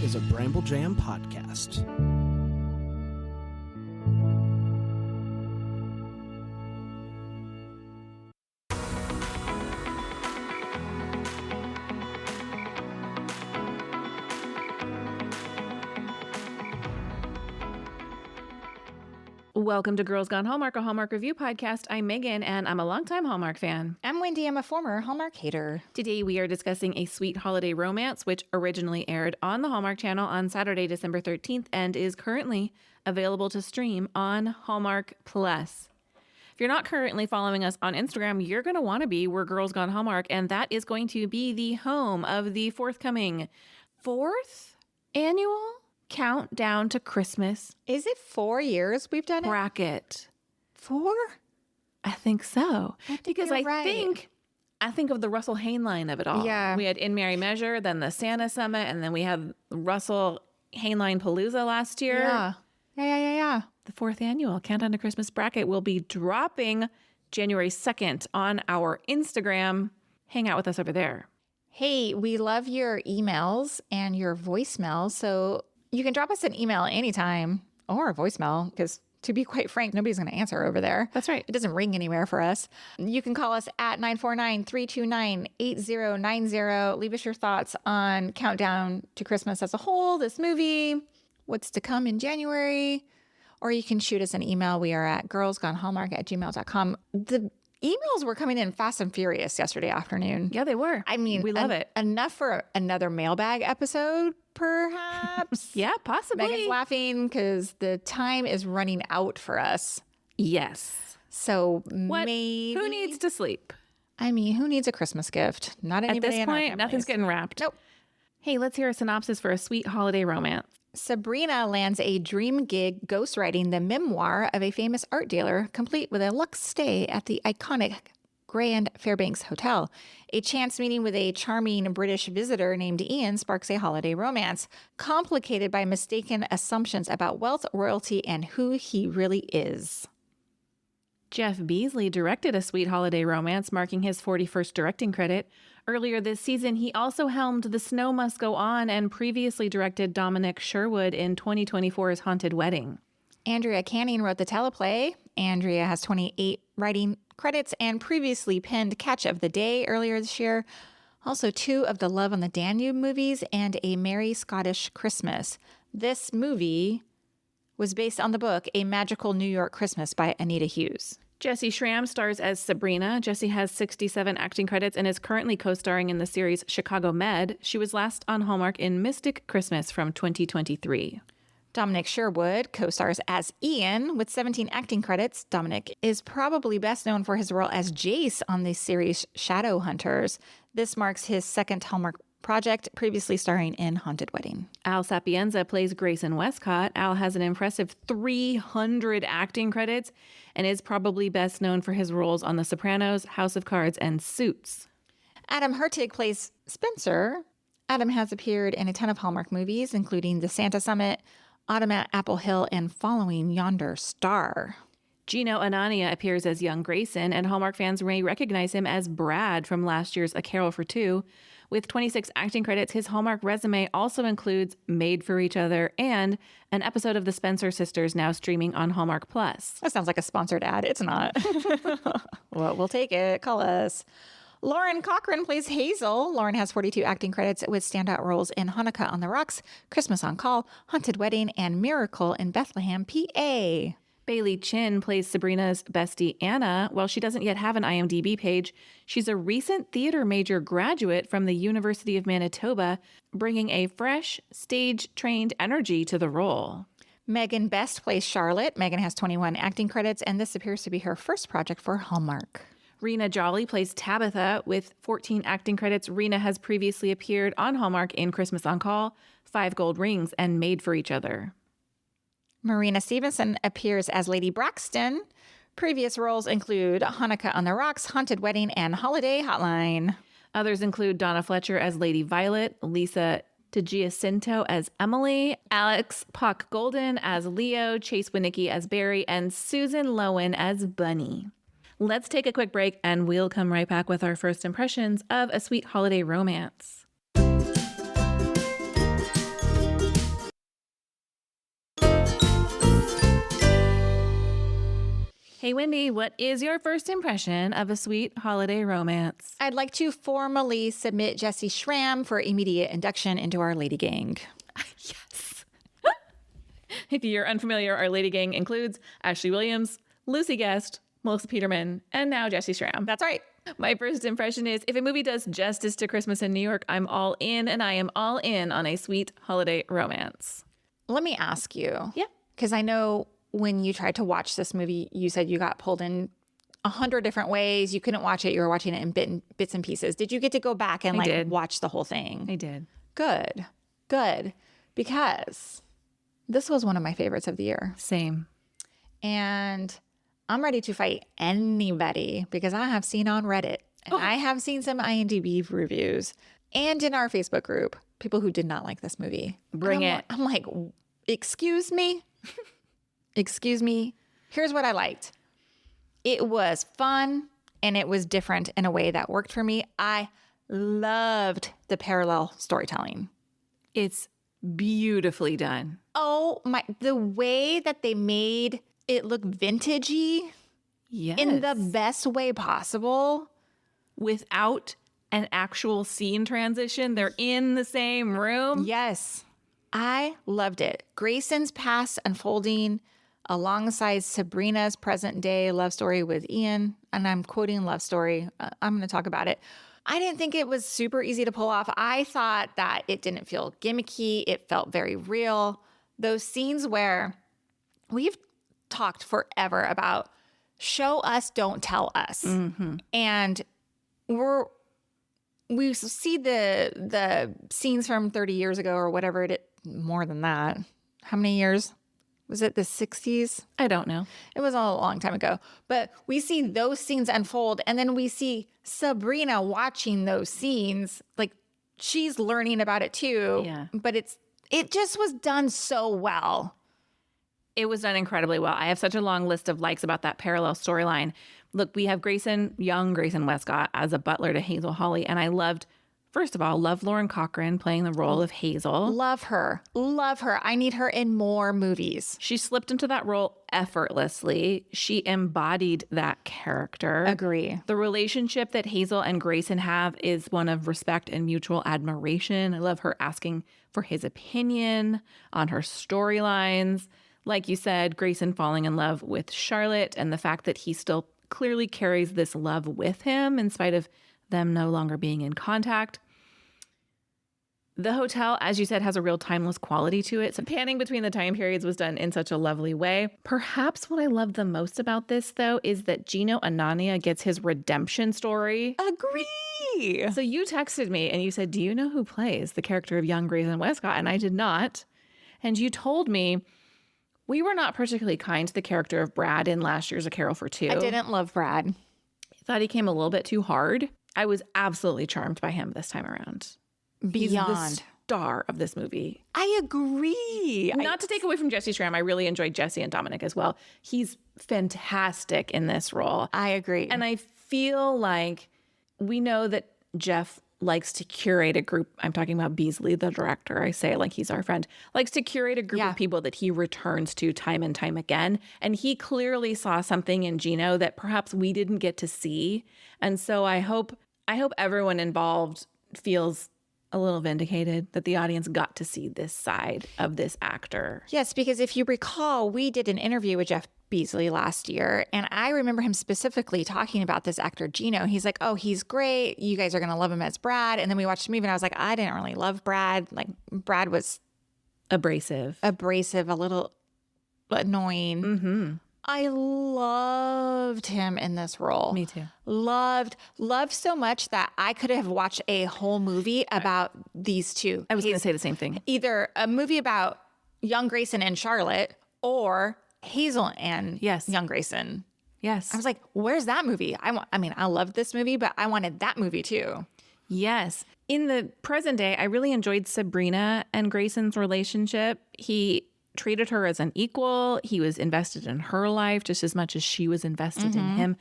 is a Bramble Jam podcast. Welcome to Girls Gone Hallmark, a Hallmark review podcast. I'm Megan, and I'm a longtime Hallmark fan. I'm Wendy. I'm a former Hallmark hater. Today, we are discussing A Sweet Holiday Romance, which originally aired on the Hallmark Channel on Saturday, December 13th, and is currently available to stream on Hallmark Plus. If you're not currently following us on Instagram, you're going to want to be. We're Girls Gone Hallmark, and that is going to be the home of the forthcoming 4th annual Countdown to Christmas. Is it 4 years we've done it? Bracket. 4? I think so. Because you're I right. think of the Russell Hayne line of it all. Yeah. We had In Merry Measure, then the Santa Summit, and then we had Russell Hayne line Palooza last year. Yeah. The 4th annual Countdown to Christmas bracket will be dropping January 2nd on our Instagram. Hang out with us over there. Hey, we love your emails and your voicemails. So you can drop us an email anytime or a voicemail because, to be quite frank, nobody's going to answer over there. That's right. It doesn't ring anywhere for us. You can call us at 949-329-8090. Leave us your thoughts on Countdown to Christmas as a whole, this movie, what's to come in January. Or you can shoot us an email. We are at girlsgonehallmark@gmail.com. The emails were coming in fast and furious yesterday afternoon. Yeah, they were. I mean, we love it. Enough for another mailbag episode, perhaps. Yeah, possibly. Megan's laughing because the time is running out for us. Yes. So What? maybe. Who needs to sleep? I mean, who needs a Christmas gift? Not At anybody. this in our point, families. nothing's getting wrapped. Nope. Hey, let's hear a synopsis for A Sweet Holiday Romance. Sabrina lands a dream gig ghostwriting the memoir of a famous art dealer, complete with a luxe stay at the iconic Grand Fairbanks Hotel. A chance meeting with a charming British visitor named Ian sparks a holiday romance, complicated by mistaken assumptions about wealth, royalty, and who he really is. Jeff Beasley directed A Sweet Holiday Romance, marking his 41st directing credit. Earlier this season, he also helmed The Snow Must Go On and previously directed Dominic Sherwood in 2024's Haunted Wedding. Andrea Canning wrote the teleplay. Andrea has 28 writing credits and previously penned Catch of the Day earlier this year. Also 2 of the Love on the Danube movies and A Merry Scottish Christmas. This movie was based on the book A Magical New York Christmas by Anita Hughes. Jessie Schramm stars as Sabrina. Jessie has 67 acting credits and is currently co-starring in the series Chicago Med. She was last on Hallmark in Mystic Christmas from 2023. Dominic Sherwood co-stars as Ian with 17 acting credits. Dominic is probably best known for his role as Jace on the series Shadowhunters. This marks his second Hallmark project, previously starring in Haunted Wedding. Al Sapienza plays Grayson Westcott. Al has an impressive 300 acting credits and is probably best known for his roles on The Sopranos, House of Cards, and Suits. Adam Hertig plays Spencer. Adam has appeared in a ton of Hallmark movies, including The Santa Summit, Autumn at Apple Hill, and Following Yonder Star. Gino Anania appears as young Grayson, and Hallmark fans may recognize him as Brad from last year's A Carol for Two. With 26 acting credits, his Hallmark resume also includes Made for Each Other and an episode of The Spencer Sisters, now streaming on Hallmark Plus. That sounds like a sponsored ad. It's not. Well, we'll take it. Call us. Lauren Cochran plays Hazel. Lauren has 42 acting credits with standout roles in Hanukkah on the Rocks, Christmas on Call, Haunted Wedding, and Miracle in Bethlehem, PA. Bailey Chin plays Sabrina's bestie, Anna. While she doesn't yet have an IMDb page, she's a recent theater major graduate from the University of Manitoba, bringing a fresh, stage-trained energy to the role. Megan Best plays Charlotte. Megan has 21 acting credits, and this appears to be her first project for Hallmark. Rena Jolly plays Tabitha with 14 acting credits. Rena has previously appeared on Hallmark in Christmas on Call, 5 Gold Rings, and Made for Each Other. Marina Stevenson appears as Lady Braxton. Previous roles include Hanukkah on the Rocks, Haunted Wedding, and Holiday Hotline. Others include Donna Fletcher as Lady Violet, Lisa DiGiacinto as Emily, Alex Puck Golden as Leo, Chase Winicki as Barry, and Susan Lowen as Bunny. Let's take a quick break and we'll come right back with our first impressions of A Sweet Holiday Romance. Hey, Wendy, what is your first impression of a sweet holiday romance? I'd like to formally submit Jesse Schramm for immediate induction into our Lady Gang. Yes. If you're unfamiliar, our Lady Gang includes Ashley Williams, Lucy Guest, Melissa Peterman, and now Jesse Schramm. That's right. My first impression is if a movie does justice to Christmas in New York, I'm all in, and I am all in on a sweet holiday romance. Let me ask you. Yeah. Because I know when you tried to watch this movie, you said you got pulled in 100 different ways. You couldn't watch it. You were watching it in bits and pieces. Did you get to go back and did. watch the whole thing? I did. Good. Good. Because this was one of my favorites of the year. Same. And I'm ready to fight anybody because I have seen on Reddit and I have seen some IMDb reviews and in our Facebook group, people who did not like this movie. Bring it. I'm like, excuse me? Excuse me? Here's what I liked. It was fun and it was different in a way that worked for me. I loved the parallel storytelling. It's beautifully done. Oh my, the way that they made it look vintagey Yes. in the best way possible. Without an actual scene transition. They're in the same room. Yes, I loved it. Grayson's past unfolding alongside Sabrina's present day love story with Ian. And I'm quoting love story. I'm going to talk about it. I didn't think it was super easy to pull off. I thought that it didn't feel gimmicky. It felt very real. Those scenes where we've talked forever about show us, don't tell us. Mm-hmm. And we see the scenes from 30 years ago or whatever more than that. How many years? Was it the 60s? I don't know. It was a long time ago. But we see those scenes unfold and then we see Sabrina watching those scenes. Like she's learning about it too. Yeah. But it just was done so well. It was done incredibly well. I have such a long list of likes about that parallel storyline. Look, we have young Grayson Westcott as a butler to Hazel Hawley. And I first of all, love Lauren Cochran playing the role of Hazel. Love her. Love her. I need her in more movies. She slipped into that role effortlessly. She embodied that character. Agree. The relationship that Hazel and Grayson have is one of respect and mutual admiration. I love her asking for his opinion on her storylines. Like you said, Grayson falling in love with Charlotte and the fact that he still clearly carries this love with him in spite of them no longer being in contact. The hotel, as you said, has a real timeless quality to it. So panning between the time periods was done in such a lovely way. Perhaps what I love the most about this, though, is that Gino Anania gets his redemption story. Agree. So you texted me and you said, do you know who plays the character of young Grayson Westcott? And I did not. And you told me we were not particularly kind to the character of Brad in last year's A Carol for Two. I didn't love Brad. I thought he came a little bit too hard. I was absolutely charmed by him this time around. He's the star of this movie. I agree. Not to take away from Jesse Schramm, I really enjoyed Jesse and Dominic as well. He's fantastic in this role. I agree. And I feel like we know that Jeff likes to curate a group. I'm talking about Beasley, the director. I say it like he's our friend. Likes to curate a group of people that he returns to time and time again. And he clearly saw something in Gino that perhaps we didn't get to see. And so I hope everyone involved feels a little vindicated that the audience got to see this side of this actor. Yes, because if you recall, we did an interview with Jeff Beasley last year, and I remember him specifically talking about this actor, Gino. He's like, oh, he's great. You guys are going to love him as Brad. And then we watched the movie, and I was like, I didn't really love Brad. Like, Brad was abrasive, a little annoying. Mm-hmm. I loved him in this role. Me too. Loved so much that I could have watched a whole movie about these two. I was going to say the same thing. Either a movie about young Grayson and Charlotte or Hazel and young Grayson. Yes. I was like, where's that movie? I loved this movie, but I wanted that movie too. Yes. In the present day, I really enjoyed Sabrina and Grayson's relationship. He treated her as an equal. He was invested in her life just as much as she was invested in him.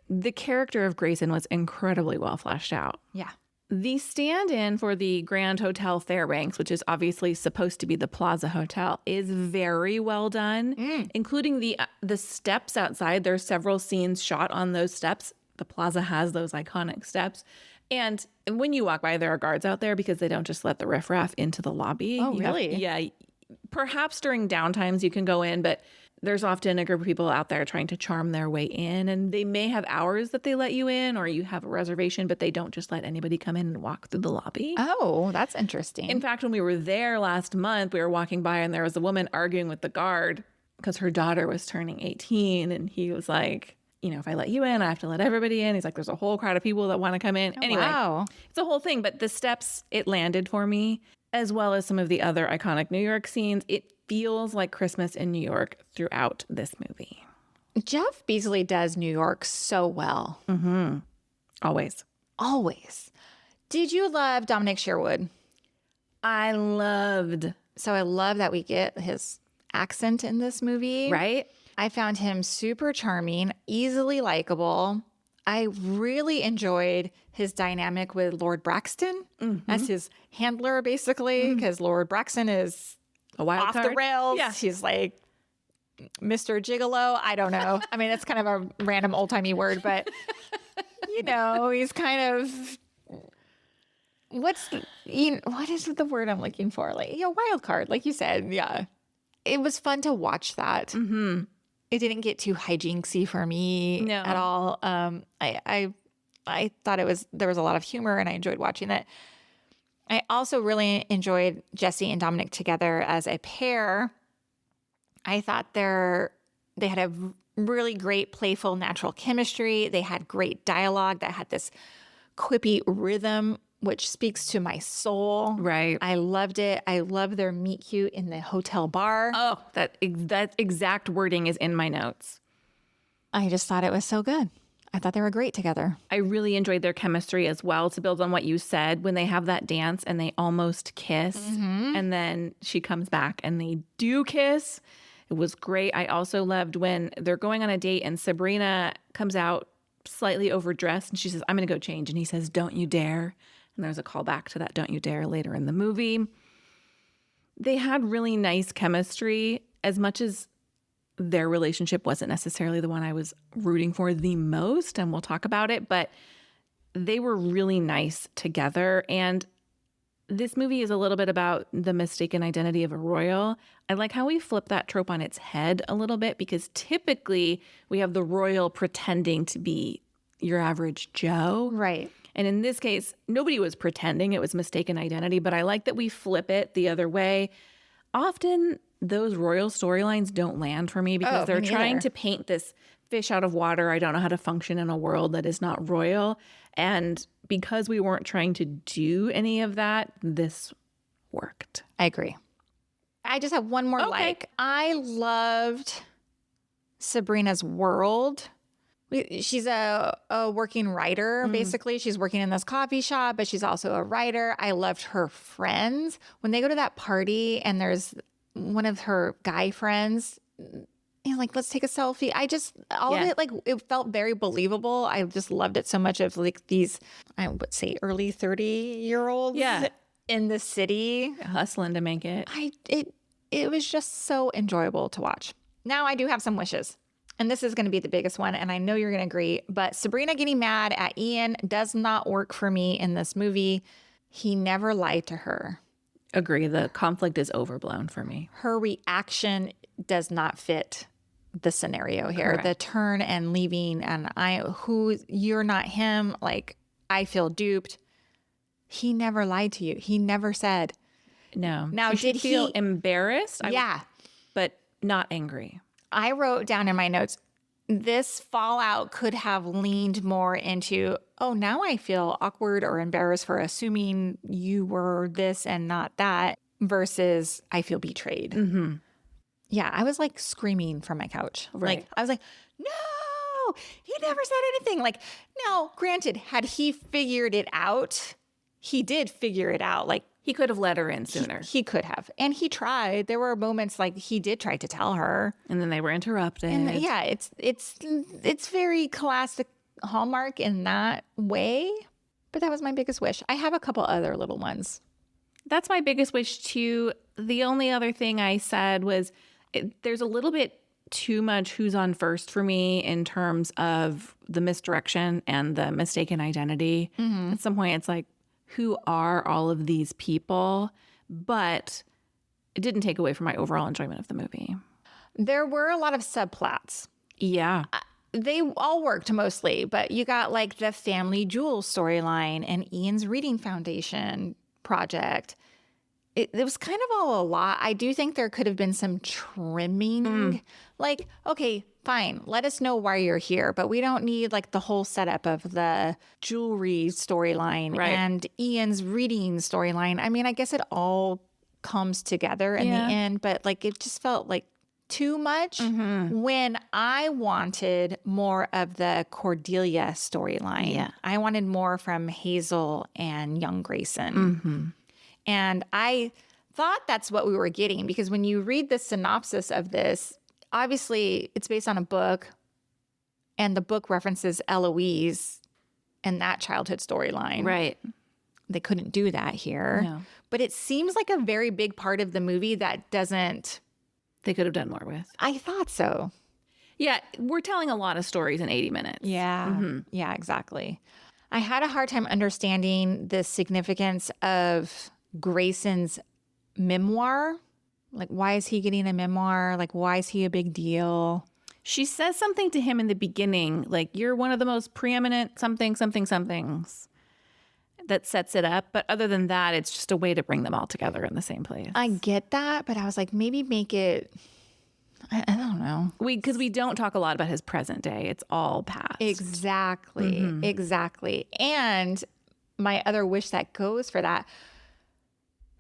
The character of Grayson was incredibly well fleshed out. Yeah. The stand-in for the Grand Hotel Fairbanks, which is obviously supposed to be the Plaza Hotel, is very well done, including the steps outside. There's several scenes shot on those steps. The Plaza has those iconic steps. And when you walk by, there are guards out there because they don't just let the riffraff into the lobby. Oh, really? Yeah. Perhaps during downtimes you can go in, but there's often a group of people out there trying to charm their way in, and they may have hours that they let you in or you have a reservation, but they don't just let anybody come in and walk through the lobby. Oh, that's interesting. In fact, when we were there last month, we were walking by and there was a woman arguing with the guard because her daughter was turning 18, and he was like, if I let you in, I have to let everybody in. He's like, there's a whole crowd of people that want to come in. Anyway, wow. It's a whole thing, but the steps, it landed for me, as well as some of the other iconic New York scenes. It feels like Christmas in New York throughout this movie. Jeff Beasley does New York so well. Mm-hmm. Always. Did you love Dominic Sherwood? I loved. So I love that we get his accent in this movie. Right? I found him super charming, easily likable. I really enjoyed his dynamic with Lord Braxton as his handler, basically, because Lord Braxton is A wild off card. the rails. Yeah. He's like Mr. Gigolo. I don't know. I mean, that's kind of a random old-timey word, but, he's kind of... what is the word I'm looking for? Like, wild card, like you said. Yeah. It was fun to watch that. Mm-hmm. It didn't get too hijinksy for me at all. I thought there was a lot of humor, and I enjoyed watching it. I also really enjoyed Jesse and Dominic together as a pair. I thought they had a really great, playful, natural chemistry. They had great dialogue that had this quippy rhythm, which speaks to my soul. Right. I loved it. I love their meet cute in the hotel bar. Oh, that exact wording is in my notes. I just thought it was so good. I thought they were great together. I really enjoyed their chemistry as well. To build on what you said, when they have that dance and they almost kiss, and then she comes back and they do kiss. It was great. I also loved when they're going on a date and Sabrina comes out slightly overdressed and she says, I'm going to go change. And he says, don't you dare. And there's a callback to that don't you dare later in the movie. They had really nice chemistry, as much as their relationship wasn't necessarily the one I was rooting for the most, and we'll talk about it, but they were really nice together. And this movie is a little bit about the mistaken identity of a royal. I like how we flip that trope on its head a little bit, because typically we have the royal pretending to be your average Joe. Right. And in this case, nobody was pretending. It was mistaken identity. But I like that we flip it the other way. Often those royal storylines don't land for me because they're trying to paint this fish out of water. I don't know how to function in a world that is not royal. And because we weren't trying to do any of that, this worked. I agree. I just have one more Okay. like. I loved Sabrina's world. She's a working writer, basically. She's working in this coffee shop, but she's also a writer. I loved her friends. When they go to that party and there's one of her guy friends, like, let's take a selfie. All of it, like, it felt very believable. I just loved it so much of, like, these, I would say, early 30-year-olds in the city. Hustling to make it. It was just so enjoyable to watch. Now I do have some wishes. And this is going to be the biggest one, and I know you're going to agree, but Sabrina getting mad at Ian does not work for me in this movie. He never lied to her. Agree. The conflict is overblown for me. Her reaction does not fit the scenario here. Correct. The turn and leaving, and you're not him. Like, I feel duped. He never lied to you. He never said. No. Now, She did should feel he- embarrassed? Yeah. But not angry. I wrote down in my notes, this fallout could have leaned more into, oh, now I feel awkward or embarrassed for assuming you were this and not that, versus I feel betrayed. Mm-hmm. Yeah, I was like screaming from my couch. Right. Like, I was like, no, he never said anything. Like, now, granted, had he figured it out, he did figure it out. Like, He could have let her in sooner. he could have. And he tried. There were moments like he did try to tell her. And then they were interrupted. And yeah, it's very classic Hallmark in that way. But that was my biggest wish. I have a couple other little ones. That's my biggest wish too. The only other thing I said was there's a little bit too much who's on first for me in terms of the misdirection and the mistaken identity. At some point, it's like, who are all of these people? But it didn't take away from my overall enjoyment of the movie. There were a lot of subplots. Yeah. They all worked mostly, but you got like the family jewels storyline and Ian's reading foundation project. It was kind of all a lot. I do think there could have been some trimming. Like, okay, fine. Let us know why you're here, but we don't need like the whole setup of the jewelry storyline and Ian's reading storyline. I mean, I guess it all comes together in the end, but like it just felt like too much when I wanted more of the Cordelia storyline. Yeah. I wanted more from Hazel and young Grayson. And I thought that's what we were getting because when you read the synopsis of this, obviously it's based on a book and the book references Eloise and that childhood storyline. Right. They couldn't do that here. No. But it seems like a very big part of the movie that doesn't. They could have done more with. I thought so. Yeah. We're telling a lot of stories in 80 minutes. Yeah. Yeah, exactly. I had a hard time understanding the significance of Grayson's memoir. Like, why is he getting a memoir? Like, why is he a big deal? She says something to him in the beginning, like, you're one of the most preeminent somethings that sets it up. But other than that, it's just a way to bring them all together in the same place. I get that, but I was like, maybe make it, I don't know. Because we don't talk a lot about his present day. It's all past. Exactly. Exactly. And my other wish that goes for that,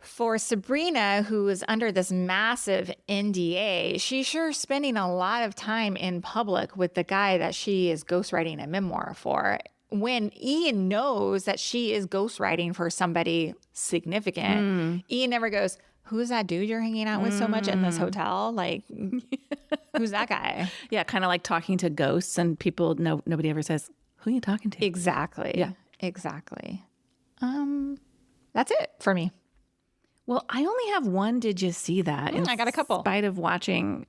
for Sabrina, who is under this massive NDA, she's sure spending a lot of time in public with the guy that she is ghostwriting a memoir for. When Ian knows that she is ghostwriting for somebody significant, Ian never goes, who's that dude you're hanging out with so much in this hotel? Like, who's that guy? Yeah, kind of like talking to ghosts and people, nobody ever says, who are you talking to? Exactly. Yeah. Exactly. That's it for me. Well, I only have one. Did you see that? I got a couple. In spite of watching.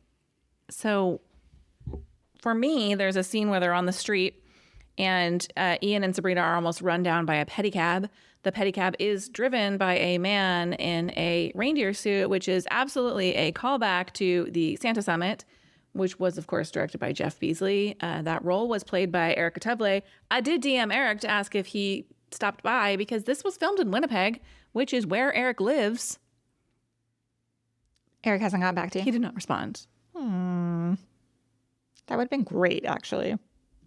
So for me, there's a scene where they're on the street and Ian and Sabrina are almost run down by a pedicab. The pedicab is driven by a man in a reindeer suit, which is absolutely a callback to the Santa Summit, which was, of course, directed by Jeff Beasley. That role was played by Erica Tuvley. I did DM Eric to ask if he stopped by because this was filmed in Winnipeg, which is where Eric lives. Eric hasn't gotten back to you? He did not respond. That would have been great, actually.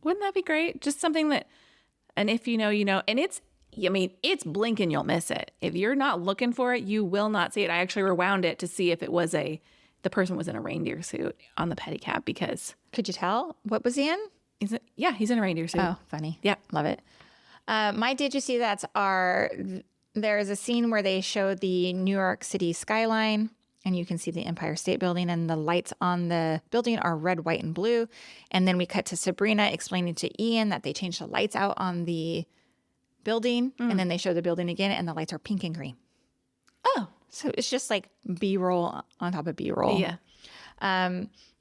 Wouldn't that be great? Just something that, and if you know, you know. And it's blink and you'll miss it. If you're not looking for it, you will not see it. I actually rewound it to see if it was the person was in a reindeer suit on the pedicab because. Could you tell? What was he in? He's in a reindeer suit. Oh, funny. Yeah. Love it. My Did You See That's are, there's a scene where they show the New York City skyline and you can see the Empire State Building and the lights on the building are red, white, and blue. And then we cut to Sabrina explaining to Ian that they changed the lights out on the building and then they show the building again and the lights are pink and green. Oh. So it's just like B-roll on top of B-roll. Yeah.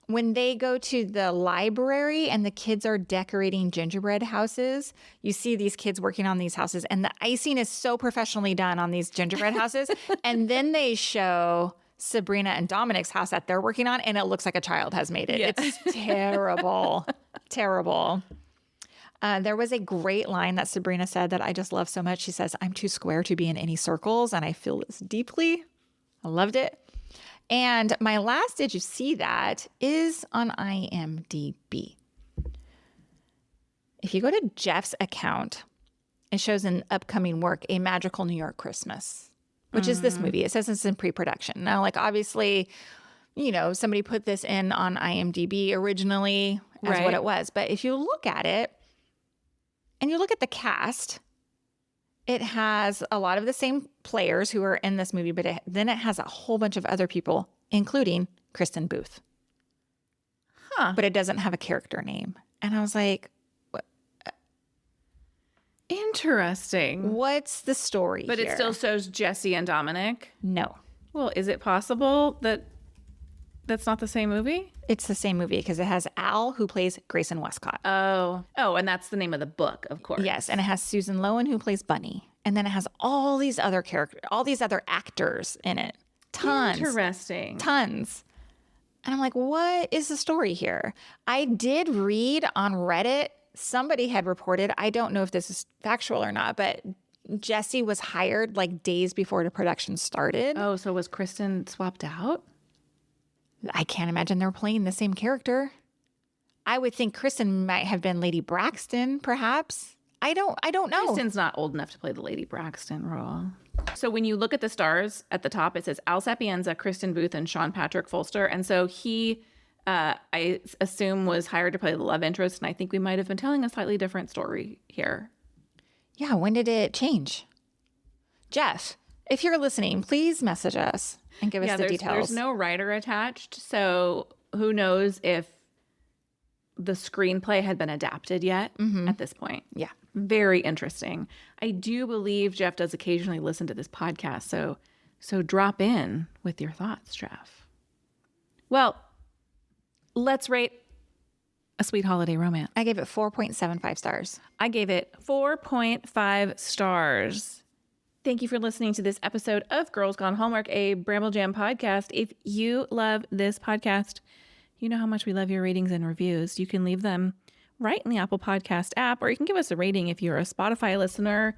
When they go to the library and the kids are decorating gingerbread houses, you see these kids working on these houses and the icing is so professionally done on these gingerbread houses. And then they show Sabrina and Dominic's house that they're working on and it looks like a child has made it. Yeah. It's terrible. Terrible. There was a great line that Sabrina said that I just love so much. She says, I'm too square to be in any circles and I feel this deeply. I loved it. And my last Did You See That is on IMDb. If you go to Jeff's account, it shows an upcoming work, A Magical New York Christmas, which is this movie. It says it's in pre-production. Now, like obviously, you know, somebody put this in on IMDb originally as what it was. But if you look at it and you look at the cast, it has a lot of the same players who are in this movie, but then it has a whole bunch of other people, including Kristen Booth. But it doesn't have a character name. And I was like, what? Interesting. What's the story But here? it still shows Jesse and Dominic. No. Well, is it possible that that's not the same movie? It's the same movie because it has Al, who plays Grayson Westcott. Oh, and that's the name of the book, of course. Yes, and it has Susan Lowen, who plays Bunny. And then it has all these other characters, all these other actors in it. Tons. Interesting. Tons. And I'm like, what is the story here? I did read on Reddit, somebody had reported, I don't know if this is factual or not, but Jesse was hired like days before the production started. Oh, so was Kristen swapped out? I can't imagine they're playing the same character. I would think Kristen might have been Lady Braxton, perhaps. I don't know. Kristen's not old enough to play the Lady Braxton role. So when you look at the stars at the top, it says Al Sapienza, Kristen Booth, and Sean Patrick Folster. And so he, I assume, was hired to play the love interest. And I think we might have been telling a slightly different story here. Yeah, when did it change? Jeff, if you're listening, please message us and give us the details. There's no writer attached. So who knows if the screenplay had been adapted yet at this point. Yeah. Very interesting. I do believe Jeff does occasionally listen to this podcast. So drop in with your thoughts, Jeff. Well, let's rate A Sweet Holiday Romance. I gave it 4.75 stars. I gave it 4.5 stars. Thank you for listening to this episode of Girls Gone Hallmark, a Bramble Jam podcast. If you love this podcast, you know how much we love your ratings and reviews. You can leave them right in the Apple Podcast app, or you can give us a rating if you're a Spotify listener.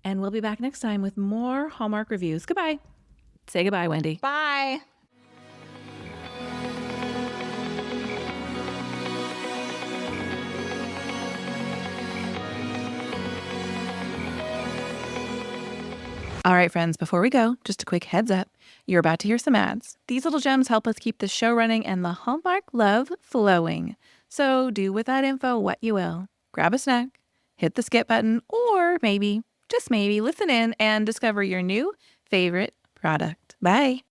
And we'll be back next time with more Hallmark reviews. Goodbye. Say goodbye, Wendy. Bye. All right, friends, before we go, just a quick heads up. You're about to hear some ads. These little gems help us keep the show running and the Hallmark love flowing. So do with that info what you will. Grab a snack, hit the skip button, or maybe, just maybe, listen in and discover your new favorite product. Bye.